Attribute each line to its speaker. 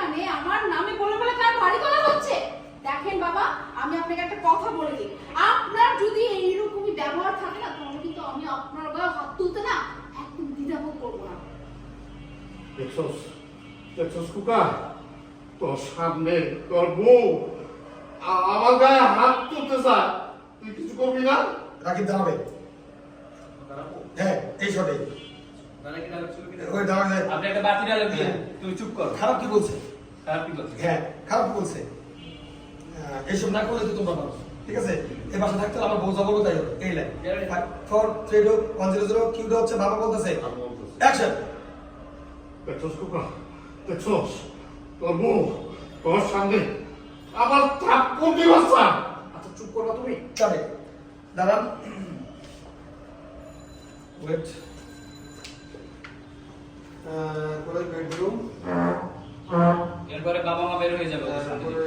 Speaker 1: এখানে আমার নামে বলে বলে কার বাড়ি করা হচ্ছে? দেখেন বাবা, আমি আপনাকে একটা কথা বলে দিই, আপনার যদি এইরকমই ব্যবহার থাকে না, তাহলে কিন্তু আমি আপনার গায়ে হাত তুলতে না একদম দ্বিধাবোধ করবো না।
Speaker 2: দেখছস দেখছস কুকা, তোর সামনে তোর বউ আমার গায়ে হাত তুলতে চায়, তুই কিছু করবি না?
Speaker 3: রাকিব দাঁড়াবে। হ্যাঁ এই শটে ওই দাঁড়াবে।
Speaker 4: আপনি একটা বাতি ডায়লগ দিয়ে তুমি চুপ করো।
Speaker 3: খারাপ কি বলছে?
Speaker 4: খারাপ কি বলছে?
Speaker 3: হ্যাঁ খারাপ বলছে। এইসব না করলে তো তোমরা পারো, ঠিক আছে? এই বাসা থাকতে আমার বউ যাবো তাই হবে। এই লাইন 4 3 100 কিউটা হচ্ছে বাবা বলতেছে
Speaker 2: আমি বলতেছি।
Speaker 3: অ্যাকশন।
Speaker 2: দেখছস কুকা, দেখছস তোর বউ তোর সামনে আমার থাপ্পড় দিবা চায়।
Speaker 3: আচ্ছা চুপ করবা তুমি। যাবে দাঁড়ান। ওয়েট। কোথায় বেডরুম?
Speaker 4: এরপরে বাবা মা বের হয়ে যাবে।
Speaker 3: তারপরে